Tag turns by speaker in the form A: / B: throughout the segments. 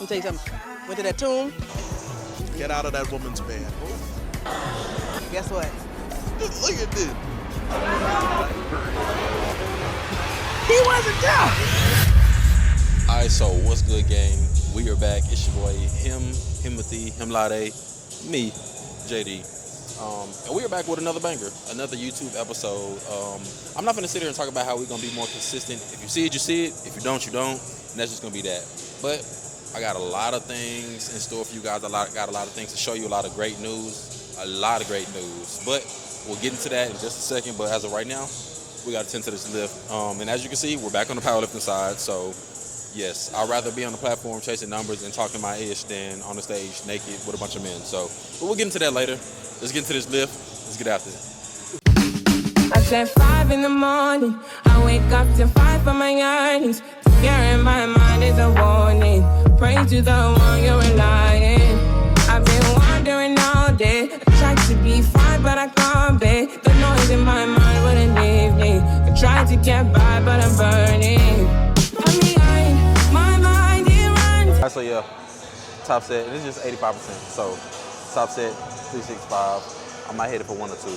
A: Let me tell you something. Went to that tomb.
B: Get out of that woman's bed.
A: Guess what?
B: Look at this.
A: He wasn't there.
C: All right, so what's good, gang? We are back. It's your boy, Himothy, Himlade, me, JD. And we are back with another banger, another YouTube episode. I'm not going to sit here and talk about how we're going to be more consistent. If you see it, you see it. If you don't, you don't. And that's just going to be that. But I got a lot of things in store for you guys. Got a lot of things to show you, a lot of great news. But we'll get into that in just a second. But as of right now, we got to tend to this lift. And as you can see, we're back on the powerlifting side. So, yes, I'd rather be on the platform chasing numbers and talking my ish than on the stage naked with a bunch of men. So, but we'll get into that later. Let's get into this lift. Let's get after it.
D: I said 5 in the morning. I wake up to 5 for my earnings. Fear in my mind is a warning. Pray to the one you're relying. I've been wandering all day. I tried to be fine, but I can't be. The noise in my mind wouldn't leave me. I tried to get by, but I'm burning. I'm behind. My mind, it runs.
C: All right, so yeah, top set. And it's just 85%. So, top set, 365. I might hit it for 1 or 2.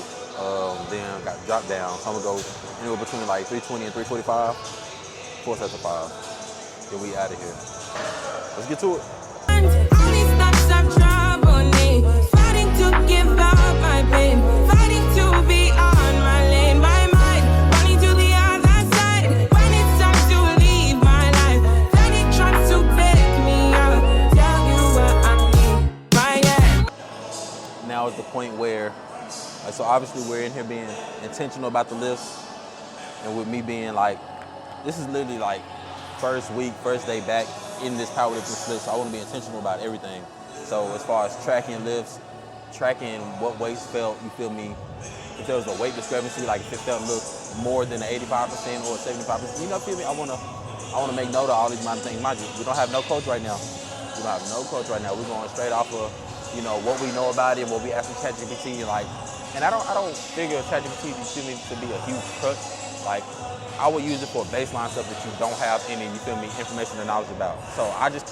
C: Then got dropped down. So I'm gonna go anywhere between like 320 and 345. 4 sets of 5. Then we out of here. Let's get to it.
D: Only stops have troubled me. Fighting to give up my pain. Fighting to be on my lane. My mind running to the other side. When it's time to leave my life, then it tries to take me out. Tell you what I need. My head.
C: Now is the point where, so obviously we're in here being intentional about the lifts, and with me being like, this is literally like first day back in this powerlifting split, so I want to be intentional about everything. So as far as tracking lifts, tracking what weights felt, you feel me? If there was a weight discrepancy, like if it felt a little more than the 85% or 75%, you know, feel me? I want to make note of all these minor things. Mind you, we don't have no coach right now. We're going straight off of, you know, what we know about it, what we ask from ChatGPT, like. And I don't figure ChatGPT to be a huge crutch. Like, I would use it for baseline stuff that you don't have any, you feel me, information or knowledge about. So I just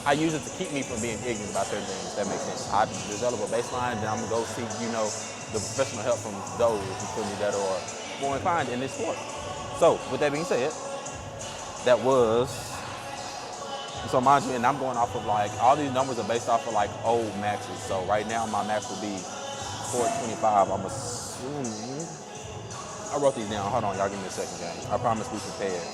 C: I use it to keep me from being ignorant about certain things, if that makes sense. I develop a baseline, then I'm gonna go seek, you know, the professional help from those, you feel me, that are more inclined in this sport. So, with that being said, that was, so mind you, and I'm going off of like, all these numbers are based off of like old maxes. So right now my max will be 425, I'm assuming. I wrote these down. Hold on, y'all give me a second, gang. I promise we prepared.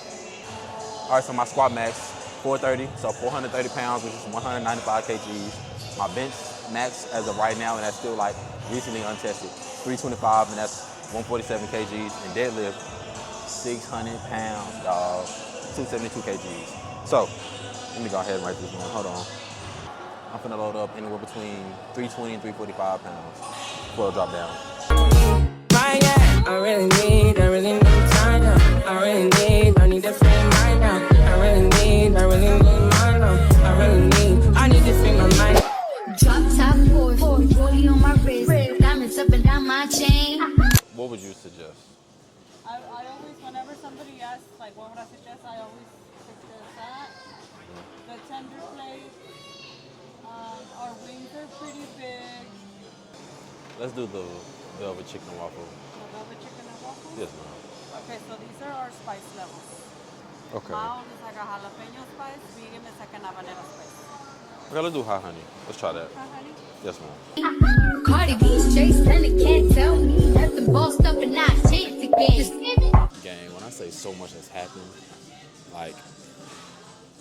C: All right, so my squat max, 430, so 430 pounds, which is 195 kgs. My bench max as of right now, and that's still like recently untested, 325, and that's 147 kgs. And deadlift, 600 pounds, dog, 272 kgs. So, let me go ahead and write this down. Hold on. I'm finna load up anywhere between 320 and 345 pounds before I drop down.
D: I really need time now. I need to free mind now. I really need mine now. I need to free my mind.
E: Drop top Porsche, rollie on my wrist, diamonds up and down my chain.
C: What would you suggest?
F: I always, whenever somebody asks, like, what would I suggest, I always suggest that. The tender plate, our wings are pretty big.
C: Let's do the velvet chicken and waffle.
F: Velvet chicken and waffles?
C: Yes, ma'am.
F: Okay, so these are our spice levels.
C: Okay.
F: Mild is like a jalapeno spice, medium is like an habanero spice.
C: Okay, let's do hot honey. Let's try that.
F: Hi, honey.
C: Yes, ma'am.
E: Cardi B, straight stunning, can't tell me nothing bossed up and not changed again.
C: Gang, when I say so much has happened, like,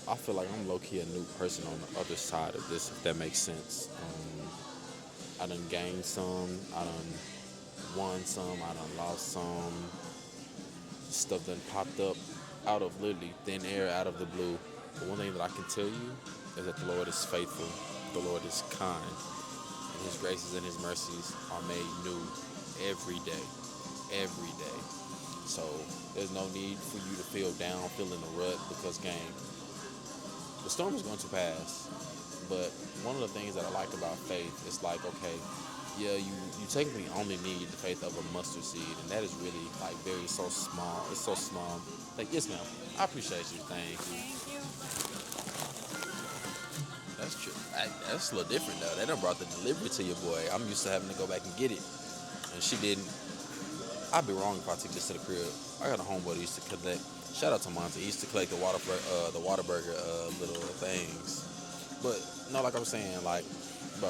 C: I feel like I'm low-key a new person on the other side of this, if that makes sense. I done gained some, I done won some, I done lost some. Stuff done popped up out of literally thin air, out of the blue. But one thing that I can tell you is that the Lord is faithful, the Lord is kind, and His graces and His mercies are made new every day. So there's no need for you to feel down, feel in the rut, because gang, the storm is going to pass. But one of the things that I like about faith is like, okay, yeah, you technically only need the faith of a mustard seed, and that is really like so small. It's so small. Like, yes, ma'am. I appreciate you. Thank you. That's a little different though. They done brought the delivery to your boy. I'm used to having to go back and get it, and she didn't. I'd be wrong if I took this to the crib. I got a homeboy that used to collect. Shout out to Monty. He used to collect the Whataburger little things. But no, like I'm saying, like, bro,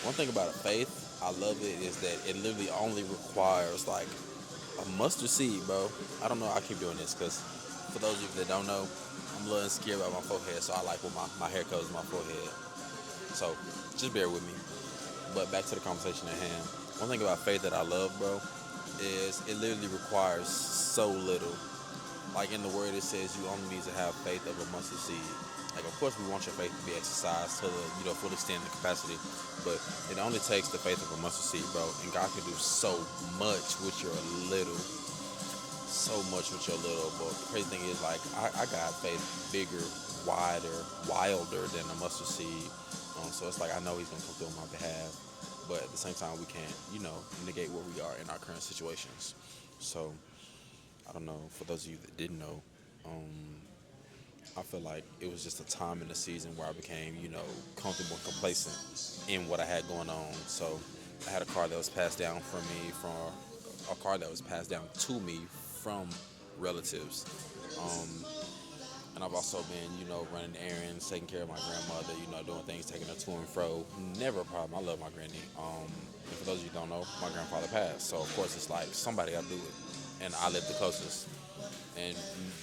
C: one thing about faith, I love it, is that it literally only requires like a mustard seed, bro. I don't know. I keep doing this because for those of you that don't know, I'm a little insecure about my forehead, so I like when my hair covers my forehead. So just bear with me. But back to the conversation at hand. One thing about faith that I love, bro, is it literally requires so little. Like in the word, it says you only need to have faith of a mustard seed. Like, of course, we want your faith to be exercised to the full extent and capacity, but it only takes the faith of a mustard seed, bro. And God can do so much with your little. So much with your little. But the crazy thing is, like, I got faith bigger, wider, wilder than a mustard seed. So it's like I know He's gonna come through on my behalf, but at the same time, we can't, negate where we are in our current situations. So I don't know. For those of you that didn't know, I feel like it was just a time in the season where I became, comfortable and complacent in what I had going on. So I had a car that was passed down to me from relatives. And I've also been, running errands, taking care of my grandmother, doing things, taking her to and fro. Never a problem. I love my granny. And for those of you who don't know, my grandfather passed. So, of course, it's like somebody got to do it. And I live the closest. And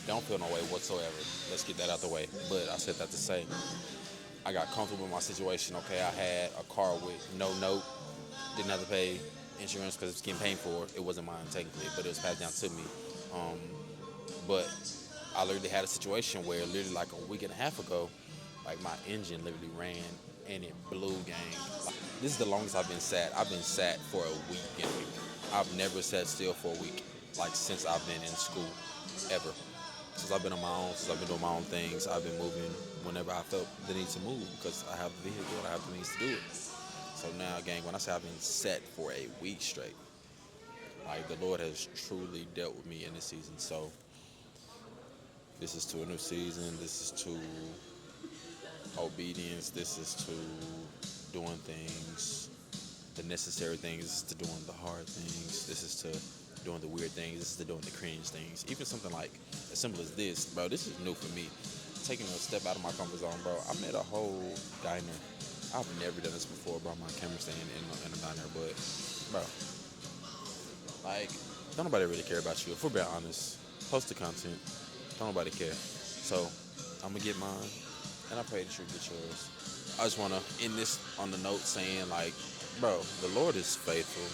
C: don't feel no way whatsoever. Let's get that out the way. But I said that to say, I got comfortable in my situation. Okay, I had a car with no note, didn't have to pay insurance because it was getting paid for. It wasn't mine technically, but it was passed down to me. But I literally had a situation where literally like a week and a half ago, like my engine literally ran and it blew, gang. Like, this is the longest I've been sat. I've been sat for a week and a week. I've never sat still for a week, like since I've been in school, ever. Since I've been on my own, since I've been doing my own things, I've been moving whenever I felt the need to move because I have the vehicle and I have the means to do it. So now, gang, when I say I've been set for a week straight, like the Lord has truly dealt with me in this season. So this is to a new season. This is to obedience. This is to doing things, the necessary things. This is to doing the hard things. This is to doing the weird things. This is to doing the cringe things. Even something like as simple as this, bro. This is new for me. Taking a step out of my comfort zone, bro. I met a whole diner. I've never done this before, bro. My camera stand in a diner, but bro, like, don't nobody really care about you. If we're being honest, post the content. Don't nobody care. So I'm gonna get mine, and I pray that you get yours. I just wanna end this on the note saying, like, bro, the Lord is faithful.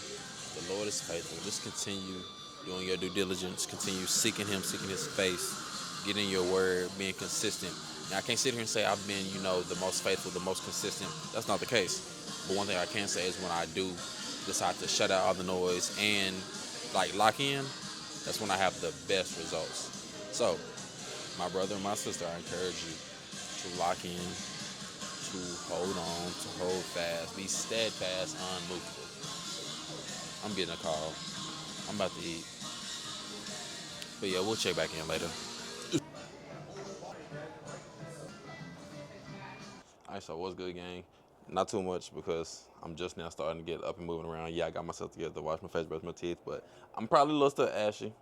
C: The Lord is faithful. Just continue doing your due diligence. Continue seeking Him, seeking His face, getting your word, being consistent. Now, I can't sit here and say I've been, the most faithful, the most consistent. That's not the case. But one thing I can say is when I do decide to shut out all the noise and like lock in, that's when I have the best results. So, my brother and my sister, I encourage you to lock in, to hold on, to hold fast, be steadfast, unmovable. I'm getting a call. I'm about to eat. But yeah, we'll check back in later. Alright, so what's good, gang? Not too much because I'm just now starting to get up and moving around. Yeah, I got myself together to wash my face, brush my teeth, but I'm probably a little still ashy.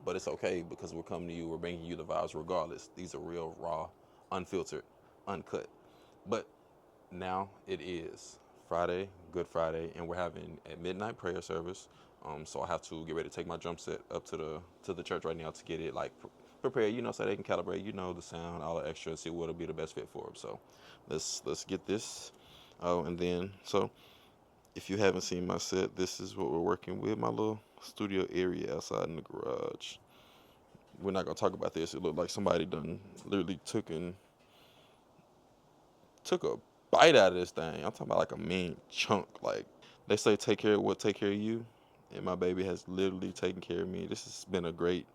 C: But it's okay because we're coming to you. We're bringing you the vibes regardless. These are real, raw, unfiltered, uncut. But now it is Friday, Good Friday, and we're having a midnight prayer service. So I have to get ready to take my drum set up to the church right now to get it like prepared, so they can calibrate, the sound, all the extra, and see what'll be the best fit for them. So let's get this. Oh, and then so if you haven't seen my set, this is what we're working with, my little studio area outside in the garage. We're not gonna talk about this. It looked like somebody done literally took a bite out of this thing. I'm talking about like a mean chunk. Like they say, take care of what take care of you, and my baby has literally taken care of me. This has been a great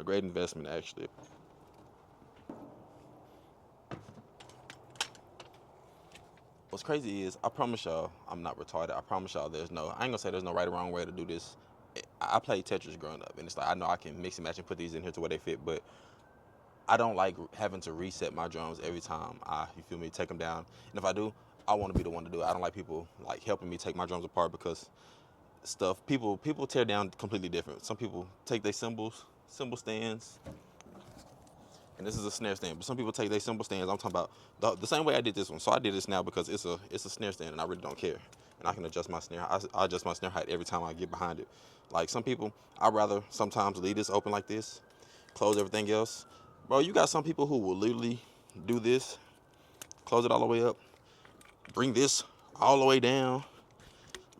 C: investment, actually. What's crazy is, I promise y'all, I'm not retarded. I promise y'all I ain't gonna say there's no right or wrong way to do this. I played Tetris growing up, and it's like, I know I can mix and match and put these in here to where they fit, but I don't like having to reset my drums every time you feel me, take them down. And if I do, I want to be the one to do it. I don't like people like helping me take my drums apart because people tear down completely different. Some people take their cymbal stands, and this is a snare stand, but some people take their cymbal stands. I'm talking about the same way I did this one. So I did this now because it's a snare stand, and I really don't care. And I can adjust my snare. I adjust my snare height every time I get behind it. Like some people, I'd rather sometimes leave this open like this, close everything else. Bro, you got some people who will literally do this, close it all the way up, bring this all the way down.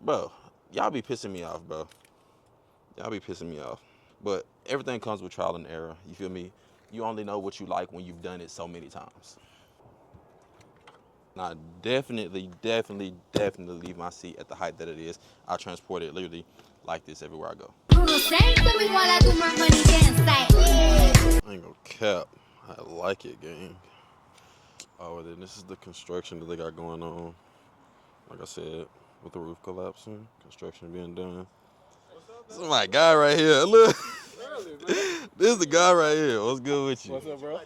C: Bro, y'all be pissing me off, bro. Y'all be pissing me off. But everything comes with trial and error, you feel me? You only know what you like when you've done it so many times. Now, definitely leave my seat at the height that it is. I transport it literally like this everywhere I go. I ain't gonna cap. I like it, gang. Oh, and then this is the construction that they got going on. Like I said, with the roof collapsing, construction being done. This is my guy right here. Look. This is the guy right here. What's good with you?
G: What's up, bro?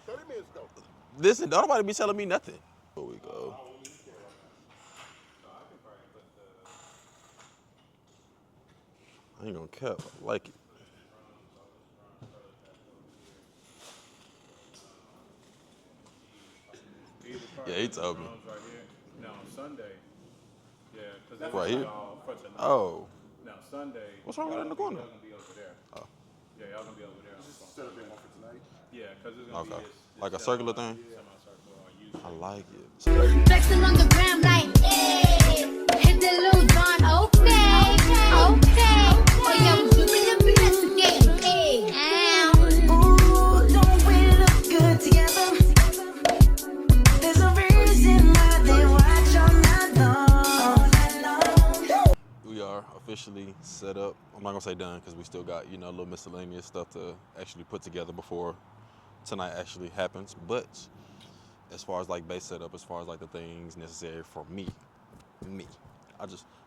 C: Listen, don't nobody be telling me nothing. Here we go. I ain't gonna cap. I like it. Yeah, he told me.
G: Right here. Now Sunday, yeah, because that's
C: Right here?
G: for tonight.
C: Oh.
G: Now Sunday.
C: What's wrong with that in the corner?
G: Y'all gonna be over there.
C: Oh.
G: Yeah, y'all gonna be over there.
B: Set up in one for tonight.
G: Yeah, because it's gonna
C: Okay.
G: be this
C: Like a circular thing?
G: semi-circle.
C: I like it.
E: Flexing on the gram like, hey, hit the Lil Jon, okay. Oh yeah, we doing the investigation, hey.
H: Ooh, don't we look good together? There's a reason why they watch all night long.
C: We are officially set up. I'm not gonna say done because we still got, a little miscellaneous stuff to actually put together before tonight actually happens. But as far as like bass setup, as far as like the things necessary for me,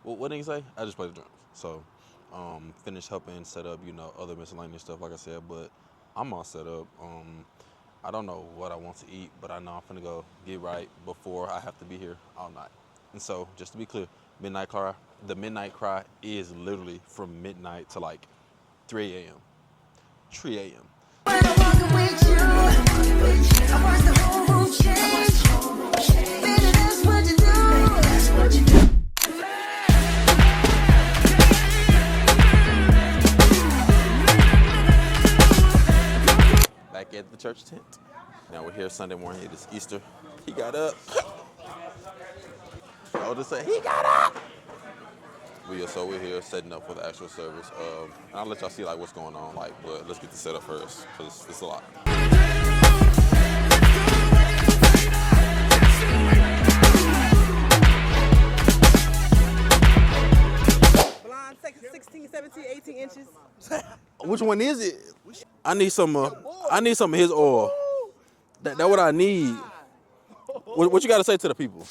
C: what did he say? I just play the drums. So finished helping set up, other miscellaneous stuff, like I said, but I'm all set up. I don't know what I want to eat, but I know I'm finna go get right before I have to be here all night. And so just to be clear, the midnight cry is literally from midnight to like 3 a.m. 3 a.m.
H: When I'm walking with you, I watch the whole room change. Baby, that's what you do.
C: Back at the church tent. Now we're here Sunday morning. It is Easter. He got up. I would just say, he got up. We're here setting up for the actual service. And I'll let y'all see like what's going on. But let's get the setup first, because it's a lot.
A: Blonde, 16, 17, 18 inches.
C: Which one is it? I need some of his oil. That's what I need. What you got to say to the people?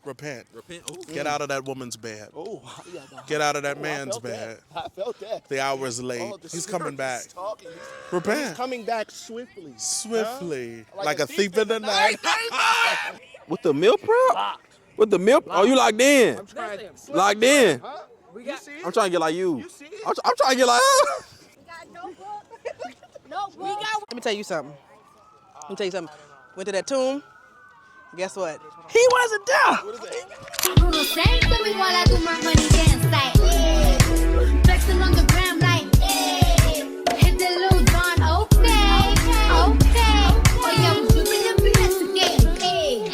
B: Repent.
C: Repent.
B: Get out of that woman's bed.
I: Oh, yeah,
B: Get out of that man's
I: I felt
B: bed.
I: that. I felt that.
B: The hour is late.
I: Oh, the
B: He's
I: Spirit
B: coming back.
I: is talking.
B: Repent.
I: He's coming back swiftly.
B: Swiftly.
I: Huh?
B: Like a thief in the night.
C: With the meal prep? With the meal? Oh, you locked in? Locked in? I'm trying to get like you. I'm trying to get like her.
A: Let me tell you something. Went to that tomb. Guess what? He wasn't there.
E: Bruno Sang, so we while I do my money dance like, hey. Flexing on the gram like, hey. Hit the Lil Jon, okay. Oh yeah, we doing the investigation, hey.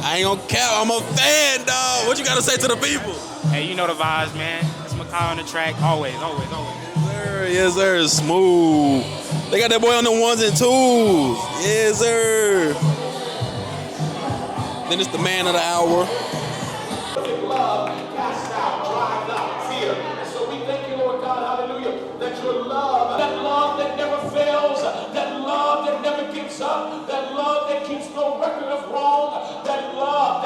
C: I ain't gonna cap. I'm a fan, dog. What you got to say to the people?
J: Hey, you know the vibes, man. It's Makai on the track, always.
C: Yes, sir. Smooth. They got that boy on the ones and twos. Yes, sir. Then it's the man of the hour.
K: So we thank you, Lord God, hallelujah, that your love, that love that never fails, that love that never gives up, that love that keeps no record of wrong, that love.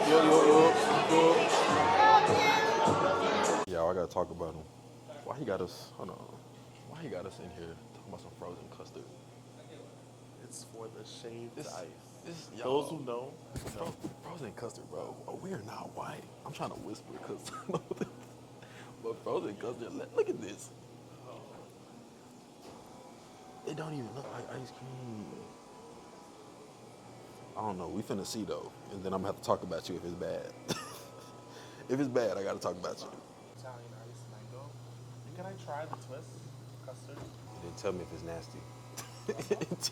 C: Yo, I gotta talk about him. Why he got us? Hold on. Why he got us in here talking about some frozen custard?
I: It's for the shaved ice.
C: This,
I: Those who know.
C: Frozen custard, bro. Oh, we are not white. I'm trying to whisper because, but frozen custard. Look at this. It don't even look like ice cream. I don't know. We finna see though, and then I'm gonna have to talk about you if it's bad. If it's bad, I gotta talk about you.
I: Italian ice mango. Can I try the twist custard?
C: Then tell me if it's nasty.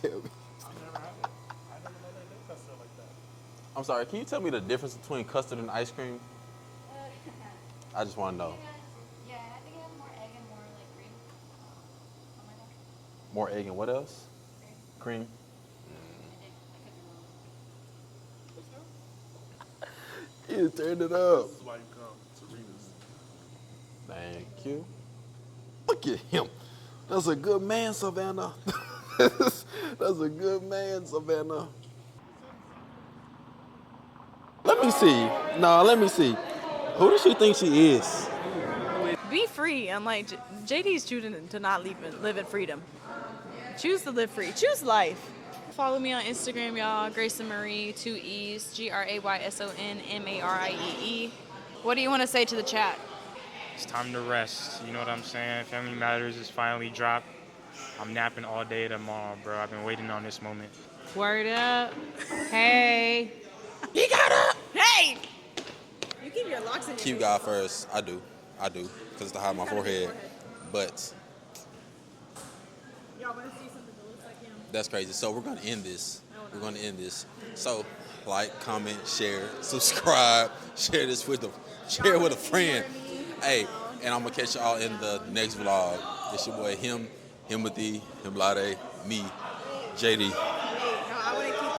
C: Tell me.
I: I've never had it. I didn't know they did custard like that.
C: I'm sorry. Can you tell me the difference between custard and ice cream? I just want to know.
E: Yeah, I think it has more egg and more like cream. Oh my god.
C: More egg and what else? Cream. You turned it up.
I: This is why you come to Rena's.
C: Thank you. Look at him. That's a good man, Savannah. That's a good man, Savannah. Let me see. No, let me see. Who does she think she is?
F: Be free, unlike JD's choosing to not live in freedom. Choose to live free. Choose life.
L: Follow me on Instagram, y'all. Grayson Marie, 2 E's, GRAYSONMARIEE. What do you want to say to the chat?
J: It's time to rest. You know what I'm saying? Family Matters is finally dropped. I'm napping all day tomorrow, bro. I've been waiting on this moment.
L: Word up. Hey.
A: He got up. Hey. You keep your locks in your
C: Cute guy first. I do. Because it's to hide my forehead. But
F: Y'all want to see something that looks like him?
C: that's crazy. So we're going to end this. So like, comment, share, subscribe, share with a friend. Hey, and I'm going to catch y'all in the next vlog. It's your boy, Himothy, Himlade, me, JD.
A: Hey, no, I want to